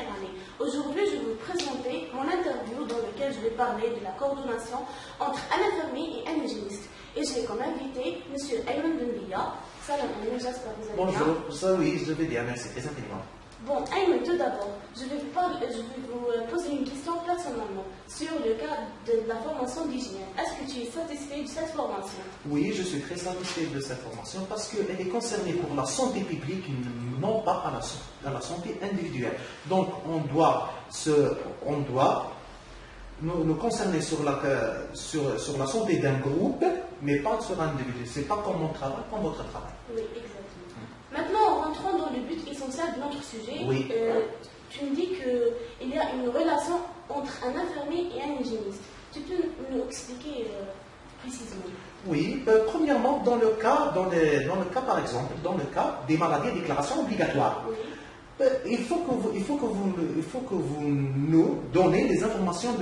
première année. Aujourd'hui, je vais vous présenter mon interview dans laquelle je vais parler de la coordination entre un infirmier et un hygiéniste. Et j'ai comme invité M. Ayman Benbia. Salam alaikum, j'espère que vous allez bien. Bonjour, ça oui, je vais bien, merci, très infiniment. Bon, Ayman, tout d'abord, je vais vous poser une question personnellement sur le cas de la formation d'hygiène. Est-ce que tu es satisfait de cette formation? Oui, je suis très satisfait de cette formation parce qu'elle est concernée pour la santé publique, non pas à la santé individuelle. Donc, on doit nous concerner sur la santé d'un groupe, mais pas sur un individu. C'est pas comme mon travail, comme votre travail. Oui, exactement. Maintenant, rentrons dans le but essentiel de notre sujet. Oui. Tu me dis qu'il y a une relation entre un infirmier et un hygiéniste. Tu peux nous expliquer précisément? Oui, premièrement, dans le cas, par exemple, dans le cas des maladies à déclaration obligatoire. Oui. Il faut que vous nous donnez les informations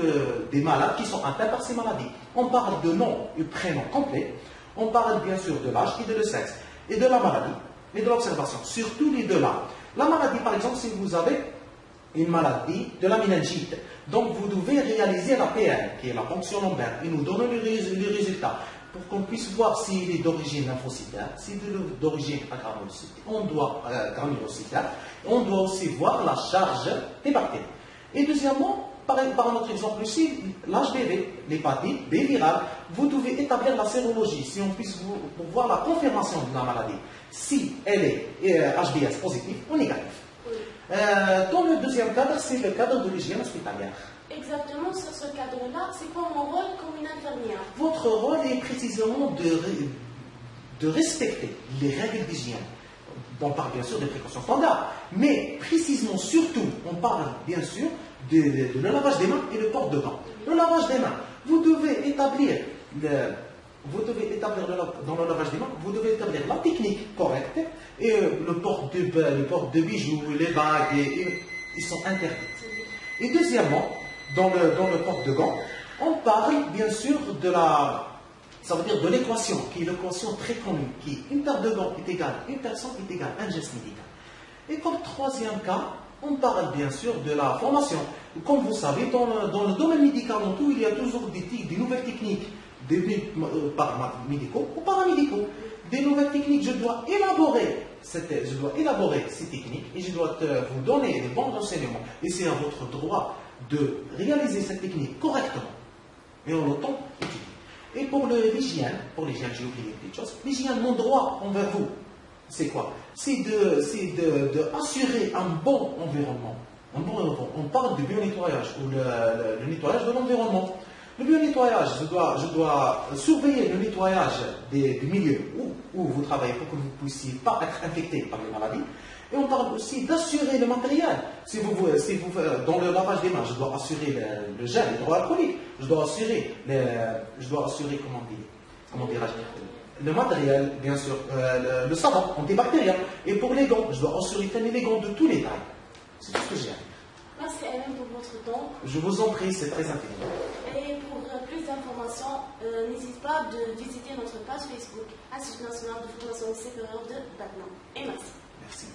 des malades qui sont atteints par ces maladies. On parle de nom et prénom complet. On parle bien sûr de l'âge et de le sexe. Et de la maladie et de l'observation. Surtout les deux là. La maladie, par exemple, si vous avez une maladie de la méningite, donc vous devez réaliser la PL, qui est la ponction lombaire, et nous donner les résultats pour qu'on puisse voir s'il est d'origine lymphocytaire, s'il est d'origine granulocytaire, on doit aussi voir la charge des bactéries. Et deuxièmement, par notre exemple ici, l'HBV, l'hépatite B virale, vous devez établir la sérologie, si on puisse pour voir la confirmation de la maladie, si elle est HBS positive ou négative. Oui. Dans le deuxième cadre, c'est le cadre de l'hygiène hospitalière. Exactement, sur ce cadre-là, c'est quoi mon rôle comme une infirmière? Votre rôle est précisément de respecter les règles d'hygiène. On parle bien sûr des précautions standards, mais précisément, surtout, on parle bien sûr de le lavage des mains et le port de gants. Le lavage des mains, vous devez établir dans le lavage des mains, vous devez établir la technique correcte et le port de bijoux, les bagues, ils sont interdits. Et deuxièmement, dans le port de gants, on parle bien sûr ça veut dire de l'équation, qui est l'équation très connue, qui est une paire de gants est égale, une personne est égale, un geste médical. Et comme troisième cas, on parle bien sûr de la formation. Comme vous savez, dans le domaine médical en tout, il y a toujours des nouvelles techniques, médicaux ou paramédicaux. Des nouvelles techniques, je dois élaborer ces techniques et je dois vous donner les bons renseignements. Et c'est à votre droit de réaliser cette technique correctement. Et on l'entend utiliser. Et pour l'hygiène, j'ai oublié une petite chose, l'hygiène, mon droit envers vous, c'est quoi? C'est d'assurer un bon environnement. On parle de bio-nettoyage ou le nettoyage de l'environnement. Le bio-nettoyage, je dois surveiller le nettoyage des milieux où vous travaillez pour que vous ne puissiez pas être infecté par les maladies. Et on parle aussi d'assurer le matériel. Dans le lavage des mains, je dois assurer le gel hydroalcoolique. Je dois assurer, le matériel, bien sûr, le savon antibactérien. Et pour les gants, je dois assurer les gants de tous les tailles. C'est tout ce que j'ai à dire. Merci Ayman pour votre temps. Je vous en prie, c'est très intelligent. Et pour plus d'informations, n'hésite pas de visiter notre page Facebook, Institut national de formation supérieure de Batman. Et merci. Merci.